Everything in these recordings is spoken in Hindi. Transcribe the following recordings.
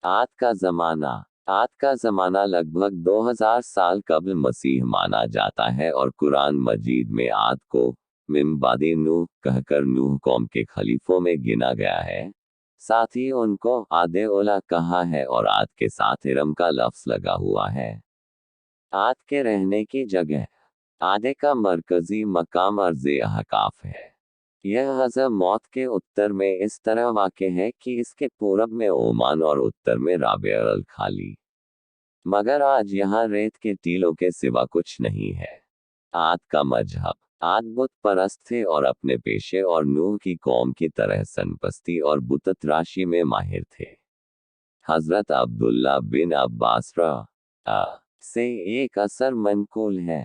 आद का ज़माना। आद का ज़माना लगभग 2000 साल कब्ल मसीह माना जाता है और कुरान मजीद में आद को मिन बादि नूह कहकर नूह कौम के खलीफों में गिना गया है। साथ ही उनको आदे ओला कहा है और आद के साथ इरम का लफ्ज़ लगा हुआ है। आद के रहने की जगह। आदे का मरकजी मकाम अर्ज़ अहकाफ है। यह हज़र मौत के उत्तर में इस तरह वाक़े है कि इसके पूरब में ओमान और उत्तर में राबिया अल खाली। मगर आज यहाँ रेत के टीलों के सिवा कुछ नहीं है। आद का मजहब। आद बुत परस्त थे और अपने पेशे और नूह की कौम की तरह सनपस्ती और बुतत राशि में माहिर थे। हज़रत अब्दुल्ला बिन अब्बास से एक असर मनकूल है।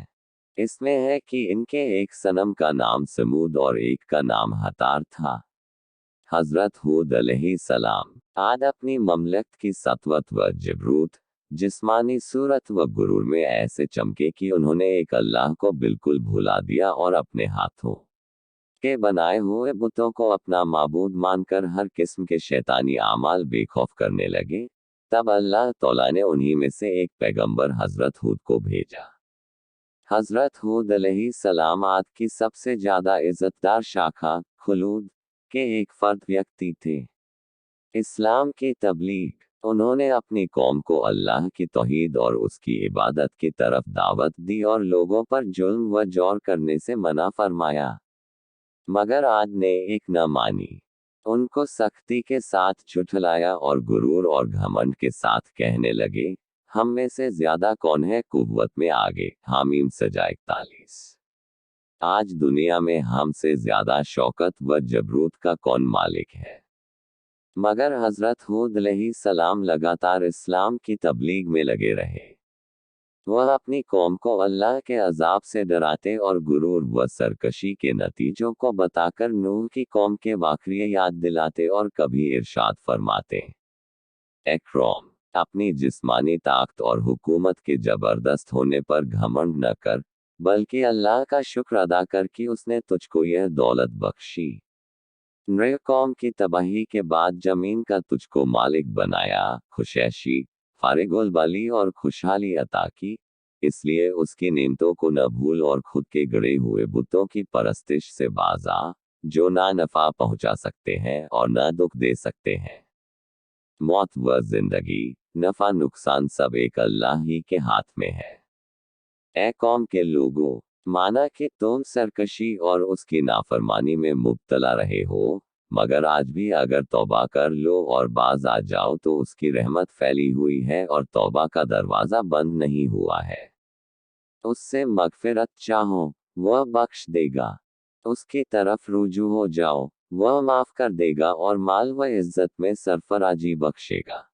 इसमें है कि इनके एक सनम का नाम समूद और एक का नाम हतार था। हज़रत हूद अलैहिस्सलाम। आद अपनी ममलकत की सतवत व जबरूत, जिस्मानी सूरत व गुरूर में ऐसे चमके कि उन्होंने एक अल्लाह को बिल्कुल भुला दिया और अपने हाथों के बनाए हुए बुतों को अपना माबूद मानकर हर किस्म के शैतानी आमाल बेखौफ करने लगे। तब अल्लाह तौला ने उन्हीं में से एक पैगंबर हज़रत हूद को भेजा। हज़रत हूद अलैहिस्सलाम आद की सबसे ज़्यादा इज़्ज़तदार शाखा खुलूद के एक फ़र्द व्यक्ति थे। इस्लाम की तबलीग। उन्होंने अपनी कौम को अल्लाह की तौहीद और उसकी इबादत की तरफ दावत दी और लोगों पर जुल्म व जौर करने से मना फरमाया। मगर आद ने एक न मानी। उनको सख्ती के साथ झुठलाया और गुरूर और घमंड के साथ कहने लगे, हम में से ज्यादा कौन है कुव्वत में आगे। हामीम सजा 41। आज दुनिया में हमसे ज्यादा शौकत व जबरूत का कौन मालिक है। मगर हज़रत हूद अलैहिस्सलाम लगातार इस्लाम की तबलीग में लगे रहे। वह अपनी कौम को अल्लाह के अजाब से डराते और गुरूर व सरकशी के नतीजों को बताकर नूह की कौम के वाक़ये याद दिलाते और कभी इरशाद फरमाते, एक्रोम, अपनी जिस्मानी ताकत और हुकूमत के जबरदस्त होने पर घमंड न कर, बल्कि अल्लाह का शुक्र अदा कर कि उसने तुझको यह दौलत बख्शी। नृ कौम की तबाही के बाद जमीन का तुझको मालिक बनाया, खुशैशी, फारिगुल बली और खुशहाली अता की। इसलिए उसकी नेमतों को न भूल और खुद के गड़े हुए बुतों की परस्तिश से बाज आ, जो ना नफा पहुंचा सकते हैं और न दुख दे सकते हैं। मौत व जिंदगी, नफा नुकसान सब एक अल्लाह ही के हाथ में है। ए कौम के लोगों, माना कि तुम सरकशी और उसकी नाफरमानी में मुब्तला रहे हो, मगर आज भी अगर तौबा कर लो और बाज आ जाओ तो उसकी रहमत फैली हुई है और तौबा का दरवाज़ा बंद नहीं हुआ है। उससे मगफिरत चाहो, वह बख्श देगा। उसकी तरफ रुजू हो जाओ, वह माफ़ कर देगा और माल व इज़्ज़त में सरफराजी बख्शेगा।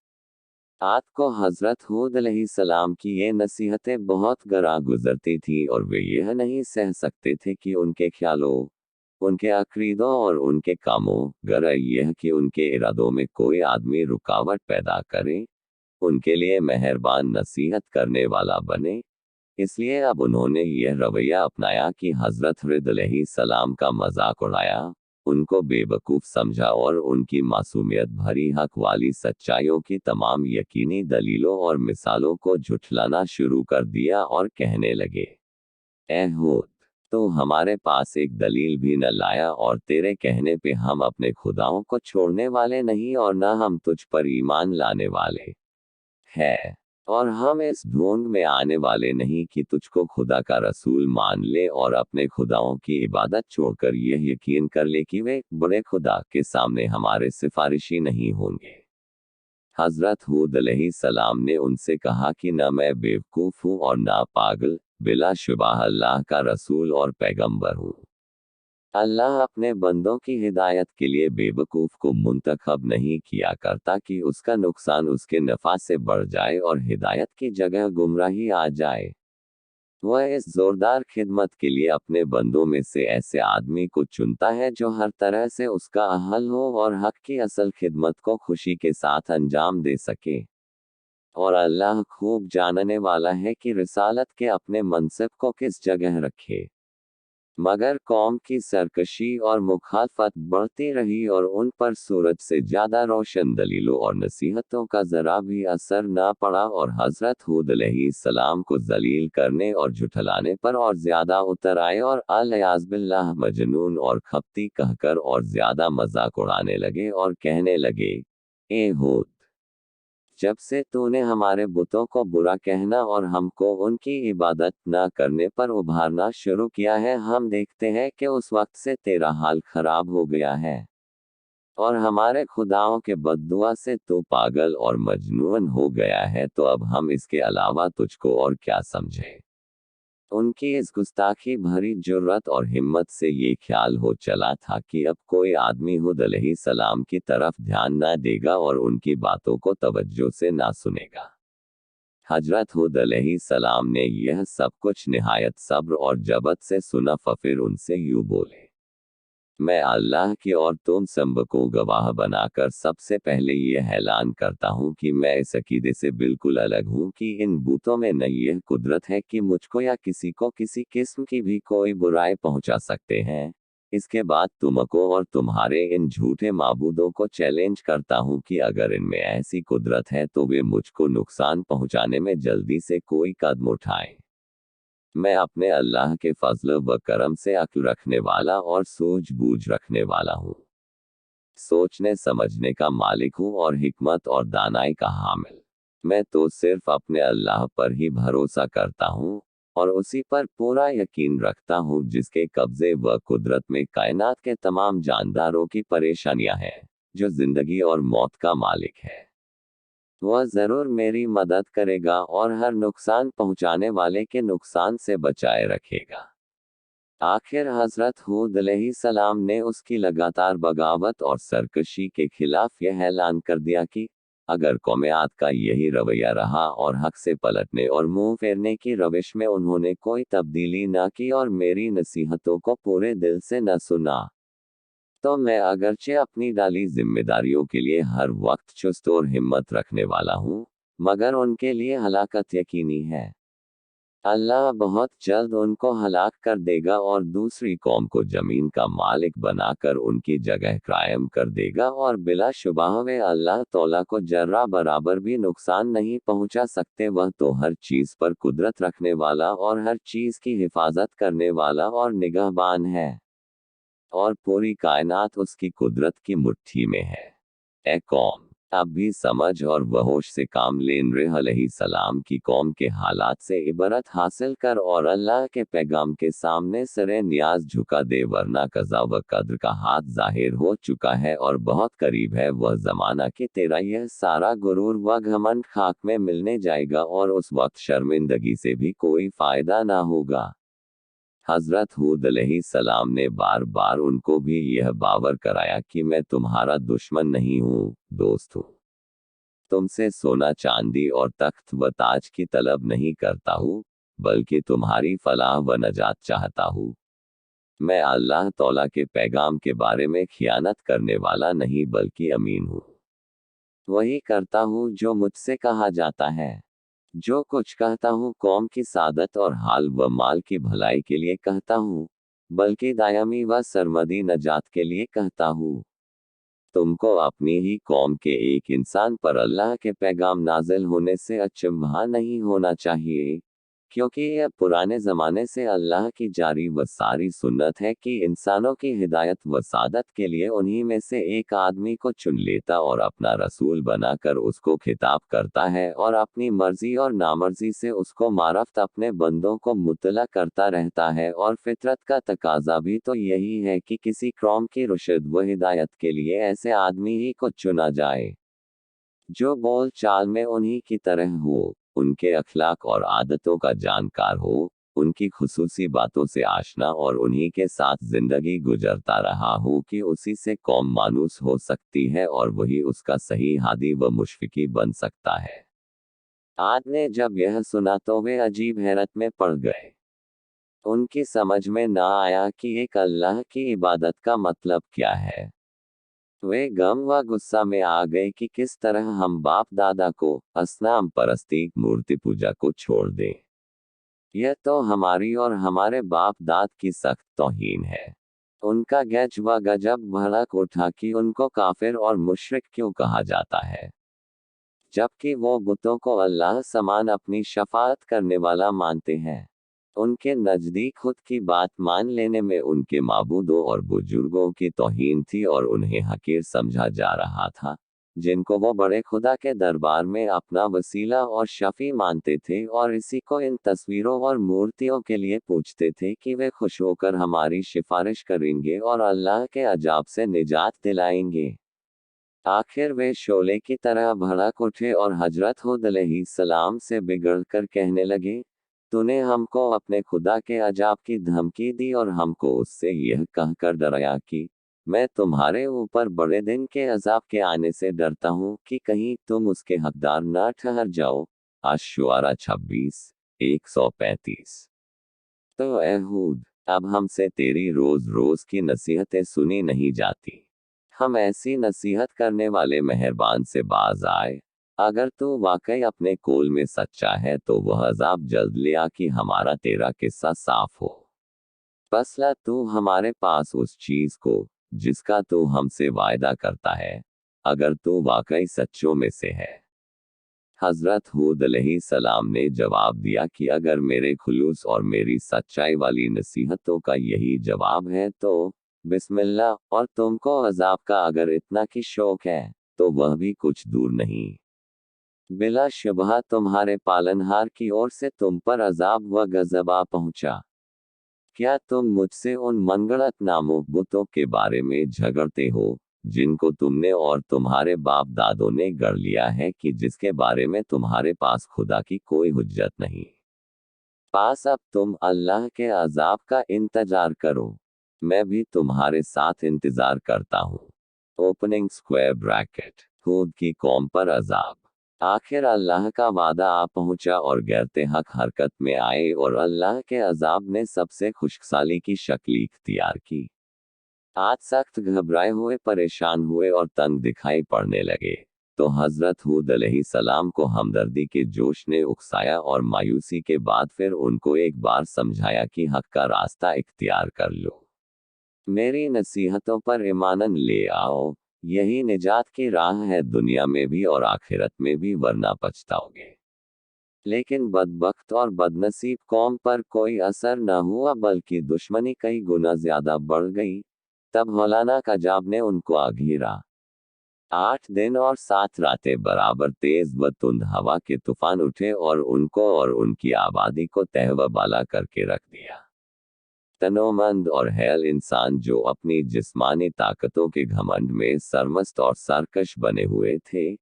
आद को हज़रत हूद अलैहिस्सलाम की ये नसीहतें बहुत गरा गुजरती थीं और वे यह नहीं सह सकते थे कि उनके ख्यालों, उनके अक़ीदों और उनके कामों, गरा यह कि उनके इरादों में कोई आदमी रुकावट पैदा करे, उनके लिए मेहरबान नसीहत करने वाला बने। इसलिए अब उन्होंने यह रवैया अपनाया कि हज़रत हुद अलैहिस्सलाम का मजाक उड़ाया, उनको बेवकूफ़ समझा और उनकी मासूमियत भरी हक वाली सच्चाइयों की तमाम यकीनी दलीलों और मिसालों को झुठलाना शुरू कर दिया और कहने लगे, ए हूद, तो हमारे पास एक दलील भी न लाया और तेरे कहने पे हम अपने खुदाओं को छोड़ने वाले नहीं और न हम तुझ पर ईमान लाने वाले है, और हम इस ढोंग में आने वाले नहीं कि तुझको खुदा का रसूल मान ले और अपने खुदाओं की इबादत छोड़कर यह यकीन कर ले कि वे बड़े खुदा के सामने हमारे सिफारिशी नहीं होंगे। हज़रत हूद अलैहिस्सलाम ने उनसे कहा कि न मैं बेवकूफ़ हूँ और न पागल, बिलाशुबा अल्लाह का रसूल और पैगंबर हूँ। अल्लाह अपने बंदों की हिदायत के लिए बेवकूफ़ को मुंतखब नहीं किया करता कि उसका नुकसान उसके नफ़ा से बढ़ जाए और हिदायत की जगह गुमराही आ जाए। वह इस जोरदार खिदमत के लिए अपने बंदों में से ऐसे आदमी को चुनता है जो हर तरह से उसका अहल हो और हक की असल खिदमत को खुशी के साथ अंजाम दे सके। और अल्लाह खूब जानने वाला है कि रिसालत के अपने मनसब को किस जगह रखे। मगर कौम की सरकशी और मुखालफत बढ़ती रही और उन पर सूरज से ज्यादा रोशन दलीलों और नसीहतों का जरा भी असर न पड़ा और हजरत हूद अलैहिस्सलाम को जलील करने और झुठलाने पर और ज्यादा उतर आए और अल-याज़-बिल्लाह मजनून और खप्ती कहकर और ज्यादा मजाक उड़ाने लगे और कहने लगे, ए हूद, जब से तूने हमारे बुतों को बुरा कहना और हमको उनकी इबादत न करने पर उभारना शुरू किया है, हम देखते हैं कि उस वक्त से तेरा हाल खराब हो गया है और हमारे खुदाओं के बद्दुआ से तू पागल और मजनून हो गया है। तो अब हम इसके अलावा तुझको और क्या समझे। उनकी इस गुस्ताखी भरी जुर्रत और हिम्मत से ये ख्याल हो चला था कि अब कोई आदमी हुद अलैहिस्सलाम की तरफ ध्यान न देगा और उनकी बातों को तवज्जो से ना सुनेगा। हजरत हुद अलैहिस्सलाम ने यह सब कुछ निहायत सब्र और जबत से सुना, फिर उनसे यूं बोले, मैं अल्लाह की और तुम सब को गवाह बनाकर सबसे पहले यह ऐलान करता हूँ कि मैं इस अकीदे से बिल्कुल अलग हूँ कि इन बूतों में न यह कुदरत है कि मुझको या किसी को किसी किस्म की भी कोई बुराई पहुंचा सकते हैं। इसके बाद तुमको और तुम्हारे इन झूठे माबूदों को चैलेंज करता हूँ कि अगर इनमें ऐसी कुदरत है तो वे मुझको नुकसान पहुंचाने में जल्दी से कोई कदम उठाएं। मैं अपने अल्लाह के फजल व करम से अक्ल रखने वाला और सूझबूझ रखने वाला हूँ, सोचने समझने का मालिक हूँ और हिकमत और दानाई का हामिल। मैं तो सिर्फ अपने अल्लाह पर ही भरोसा करता हूँ और उसी पर पूरा यकीन रखता हूँ जिसके कब्जे व कुदरत में कायनात के तमाम जानदारों की परेशानियां हैं, जो जिंदगी और मौत का मालिक है। वह जरूर मेरी मदद करेगा और हर नुकसान पहुंचाने वाले के नुकसान से बचाए रखेगा। आखिर हजरत हूद अलैहिस्सलाम ने उसकी लगातार बगावत और सरकशी के खिलाफ यह ऐलान कर दिया कि अगर कौम आद का यही रवैया रहा और हक से पलटने और मुंह फेरने की रविश में उन्होंने कोई तब्दीली न की और मेरी नसीहतों को पूरे दिल से न सुना, तो मैं अगरचे अपनी डाली जिम्मेदारियों के लिए हर वक्त चुस्त और हिम्मत रखने वाला हूँ, मगर उनके लिए हलाकत यकीनी है। अल्लाह बहुत जल्द उनको हलाक कर देगा और दूसरी कौम को जमीन का मालिक बनाकर उनकी जगह कायम कर देगा और बिलाशुबा वे अल्लाह तौला को जर्रा बराबर भी नुकसान नहीं पहुंचा सकते। वह तो हर चीज पर कुदरत रखने वाला और हर चीज की हिफाजत करने वाला और निगहबान है और पूरी कायनात उसकी कुदरत की मुट्ठी में है। ए कौम, अब भी समझ और वहोश से काम ले। नूह अलैहिस्सलाम की कौम के हालात से इबरत हासिल कर और अल्लाह के पैगाम के सामने सरे नियाज झुका दे, वरना कज़ा व कद्र का हाथ जाहिर हो चुका है और बहुत करीब है वह जमाना कि तेरा यह सारा गुरूर व घमंड खाक में मिलने जाएगा और उस वक्त शर्मिंदगी से भी कोई फायदा ना होगा। हजरत हूद अलैहिस्सलाम ने बार बार उनको भी यह बावर कराया कि मैं तुम्हारा दुश्मन नहीं हूँ, दोस्त हूँ। तुमसे सोना चांदी और तख्त व ताज की तलब नहीं करता हूँ, बल्कि तुम्हारी फलाह व नजात चाहता हूँ। मैं अल्लाह तौला के पैगाम के बारे में खियानत करने वाला नहीं बल्कि अमीन हूँ। वही करता हूँ जो मुझसे कहा जाता है। जो कुछ कहता हूँ कौम की सादत और हाल व माल की भलाई के लिए कहता हूँ, बल्कि दायमी व सरमदी नजात के लिए कहता हूँ। तुमको अपनी ही कौम के एक इंसान पर अल्लाह के पैगाम नाजिल होने से अचंभा नहीं होना चाहिए, क्योंकि यह पुराने ज़माने से अल्लाह की जारी व सारी सुन्नत है कि इंसानों की हिदायत व सादत के लिए उन्हीं में से एक आदमी को चुन लेता और अपना रसूल बनाकर उसको खिताब करता है और अपनी मर्जी और नामर्जी से उसको मारफ्त अपने बंदों को मुतला करता रहता है। और फितरत का तकाजा भी तो यही है कि किसी कौम की रुशद व हिदायत के लिए ऐसे आदमी ही को चुना जाए जो बोल चाल में उन्हीं की तरह हो, उनके अखलाक और आदतों का जानकार हो, उनकी खुसूसी बातों से आशना और उन्हीं के साथ जिंदगी गुजरता रहा हो कि उसी से कौम मानूस हो सकती है और वही उसका सही हादी व मुशफिकी बन सकता है। आद ने जब यह सुना तो वे अजीब हैरत में पड़ गए। उनकी समझ में ना आया कि एक अल्लाह की इबादत का मतलब क्या है। वे गम व गुस्सा में आ गए कि किस तरह हम बाप दादा को असनाम परस्ती मूर्ति पूजा को छोड़ दें। यह तो हमारी और हमारे बाप दाद की सख्त तौहीन है। उनका गैज व गजब भड़क उठा कि उनको काफिर और मुशरिक क्यों कहा जाता है, जबकि वो बुतों को अल्लाह समान अपनी शफाअत करने वाला मानते हैं। उनके नज़दीक खुद की बात मान लेने में उनके माबूदों और बुजुर्गों की तौहीन थी और उन्हें हकीर समझा जा रहा था, जिनको वो बड़े खुदा के दरबार में अपना वसीला और शफी मानते थे और इसी को इन तस्वीरों और मूर्तियों के लिए पूछते थे कि वे खुश होकर हमारी सिफारिश करेंगे और अल्लाह के अजाब से निजात दिलाएंगे। आखिर वे शोले की तरह भड़क उठे और हजरत हुद अलैहिस्सलाम से बिगड़कर कहने लगे, तूने हमको अपने खुदा के अजाब की धमकी दी और हमको उससे यह कहकर डराया कि मैं तुम्हारे ऊपर बड़े दिन के अजाब के आने से डरता हूँ कि कहीं तुम उसके हकदार न ठहर जाओ। अश-शुआरा 26:135। तो ए हूद, अब हमसे तेरी रोज रोज की नसीहतें सुनी नहीं जाती। हम ऐसी नसीहत करने वाले मेहरबान से बाज आए। अगर तू वाकई अपने कोल में सच्चा है तो वह अजाब जल्द ले आ कि हमारा तेरा किस्सा साफ हो। बस ला तू हमारे पास उस चीज को जिसका तू हमसे वायदा करता है, अगर तू वाकई सच्चों में से है। हजरत हूद अलैहिस्सलाम ने जवाब दिया कि अगर मेरे खुलूस और मेरी सच्चाई वाली नसीहतों का यही जवाब है तो बिस्मिल्लाह, और तुमको अजाब का अगर इतना की शौक है तो वह भी कुछ दूर नहीं। बिलाशुबहा तुम्हारे पालनहार की ओर से तुम पर अजाब व गजब आ पहुंचा। क्या तुम मुझसे उन मनगढ़ंत नामों बुतों के बारे में झगड़ते हो जिनको तुमने और तुम्हारे बाप दादों ने गढ़ लिया है कि जिसके बारे में तुम्हारे पास खुदा की कोई हुज्जत नहीं। पास अब तुम अल्लाह के अजाब का इंतजार करो, मैं भी तुम्हारे साथ इंतजार करता हूँ। Opening square bracket. हूद की कौम पर अजाब। आखिर अल्लाह का वादा आ पहुंचा और गैरते हक हरकत में आए और अल्लाह के अजाब ने सबसे खुशहाली की शक्ल इख्तियार की। आज सख्त घबराए हुए परेशान हुए और तंग दिखाई पड़ने लगे, तो हजरत हूद अलैहिस्सलाम को हमदर्दी के जोश ने उकसाया और मायूसी के बाद फिर उनको एक बार समझाया कि हक का रास्ता इख्तियार कर लो। मेरी नसीहतों पर ईमानन ले आओ, यही निजात की राह है दुनिया में भी और आखिरत में भी, वरना पछताओगे। लेकिन बदबख्त और बदनसीब कौम पर कोई असर न हुआ बल्कि दुश्मनी कई गुना ज्यादा बढ़ गई। तब मौलाना कजाब ने उनको आघिरा। 8 दिन और 7 रातें बराबर तेज व तुंद हवा के तूफान उठे और उनको और उनकी आबादी को तहवाबाला करके रख दिया। तनोमंद और हैल इंसान जो अपनी जिस्मानी ताकतों के घमंड में सरमस्त और सरकश बने हुए थे,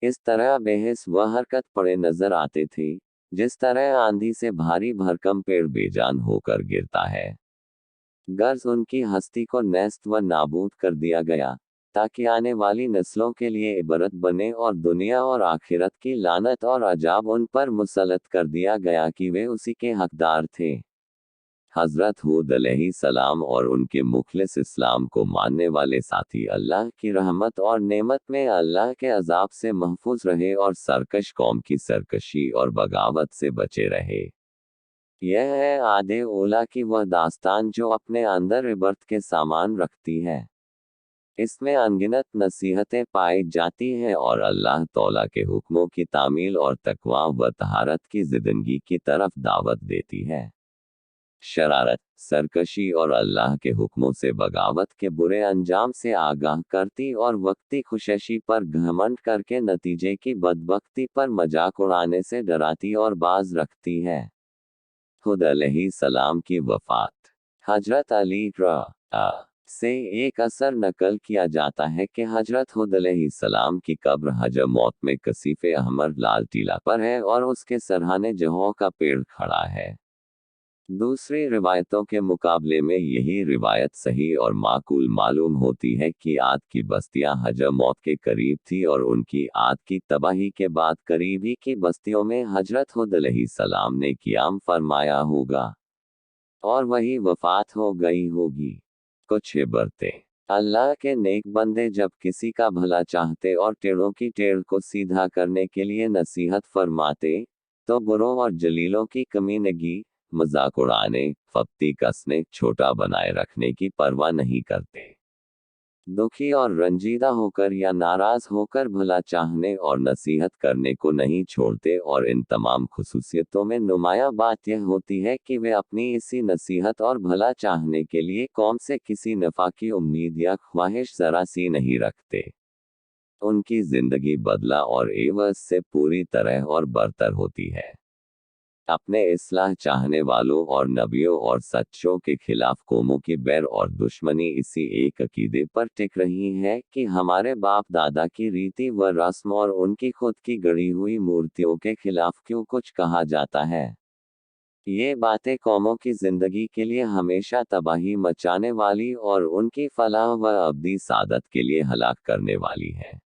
इस तरह बेहिस व हरकत पड़े नजर आते थे, जिस तरह आंधी से भारी भरकम पेड़ बेजान होकर गिरता है। गर्ज उनकी हस्ती को नेस्त व नाबूद कर दिया गया, ताकि आने वाली नस्लों के लिए इबरत बने और दुनिया और आखिरत की लानत और अजाब उन पर मुसल्लत कर दिया गया कि वे उसी के हकदार थे। हजरत हूद अलैहिस्सलाम और उनके मुखलिस इस्लाम को मानने वाले साथी अल्लाह की रहमत और नेमत में अल्लाह के अजाब से महफूज रहे और सरकश कौम की सरकशी और बगावत से बचे रहे। यह है आधे ओला की वह दास्तान जो अपने अंदर इबरत के सामान रखती है। इसमें अनगिनत नसीहतें पाई जाती हैं और अल्लाह तौला के हुक्मों की तामील और तकवा व तहारत की जिंदगी की तरफ दावत देती है। शरारत, सरकशी और अल्लाह के हुक्मों से बगावत के बुरे अंजाम से आगाह करती और वक्ती खुशैशी पर घमंड करके नतीजे की बदबख्ती पर मजाक उड़ाने से डराती और बाज रखती है। हुद अलैहिस्सलाम की वफात। हजरत अली से एक असर नकल किया जाता है कि हजरत हुद अलैहिस्सलाम की कब्र हजर मौत में कसीफे अहमर लाल टीला पर है और उसके सरहाने जहों का पेड़ खड़ा है। दूसरी रिवायतों के मुकाबले में यही रिवायत सही और माकूल मालूम होती है कि आद की बस्तियां हजर मौत के करीब थी और उनकी आद की तबाही के बाद करीबी की बस्तियों में हजरत हुद अलैहिस्सलाम ने क़ियाम फरमाया होगा और वही वफात हो गई होगी। कुछ इबरतें। अल्लाह के नेक बंदे जब किसी का भला चाहते और टेढ़ों की टेढ़ को सीधा करने के लिए नसीहत फरमाते, तो बुरों और जलीलों की कमीनगी, मजाक उड़ाने, फप्ती कसने, छोटा बनाए रखने की परवाह नहीं करते। दुखी और रंजीदा होकर या नाराज होकर भला चाहने और नसीहत करने को नहीं छोड़ते, और इन तमाम खुसूसियतों में नुमायां बात यह होती है कि वे अपनी इसी नसीहत और भला चाहने के लिए कौम से किसी नफा की उम्मीद या ख्वाहिश जरा सी नहीं रखते। उनकी जिंदगी बदला और एवज से पूरी तरह और बरतर होती है। अपने इस्लाह चाहने वालों और नबियों और सच्चों के खिलाफ कौमों की बैर और दुश्मनी इसी एक अकीदे पर टिक रही है कि हमारे बाप दादा की रीति व रस्म और उनकी खुद की गढ़ी हुई मूर्तियों के खिलाफ क्यों कुछ कहा जाता है। ये बातें कौमों की जिंदगी के लिए हमेशा तबाही मचाने वाली और उनकी फलाह व अब्दी सादत के लिए हलाक करने वाली है।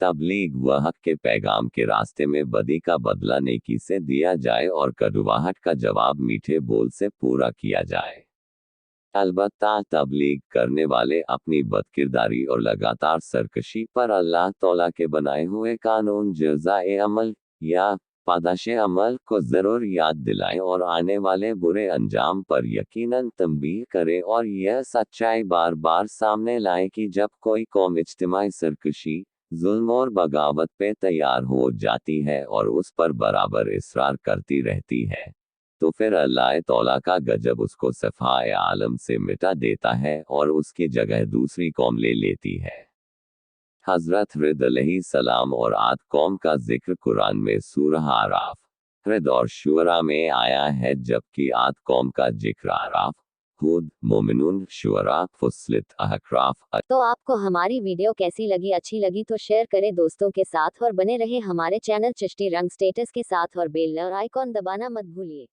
तबलीग व हक के पैगाम के रास्ते में बदी का बदला नेकी से दिया जाए और कड़वाहट का जवाब मीठे बोल से पूरा किया जाए। अलबत्ता तबलीग करने वाले अपनी बदकिरदारी और लगातार सरकशी पर अल्लाह तौला के बनाए हुए कानून जज़ाए अमल या पादाशे अमल को ज़रूर याद दिलाएं और आने वाले बुरे अंजाम पर यकीनन तंबीह करें, और यह सच्चाई बार बार सामने लाएं कि जब कोई कौम इज्तिमाई सरकशी, जुल्म और बगावत पे तैयार हो जाती है और उस पर बराबर इसरार करती रहती है, तो फिर अल्लाह तौला का गजब उसको सफ़ाए आलम से मिटा देता है और उसकी जगह दूसरी कौम ले लेती है। हज़रत हुद अलैहिस्सलाम और आद कौम का जिक्र कुरान में सूरह आराफ, हुद और शुअरा में आया है, जबकि आद कौम का जिक्र आराफ, हुद, मोमिनून, शुअरा, फुस्सिलत, अहक़ाफ़। तो आपको हमारी वीडियो कैसी लगी? अच्छी लगी तो शेयर करें दोस्तों के साथ और बने रहे हमारे चैनल चिश्ती रंग स्टेटस के साथ और बेल आइकॉन दबाना मत भूलिए।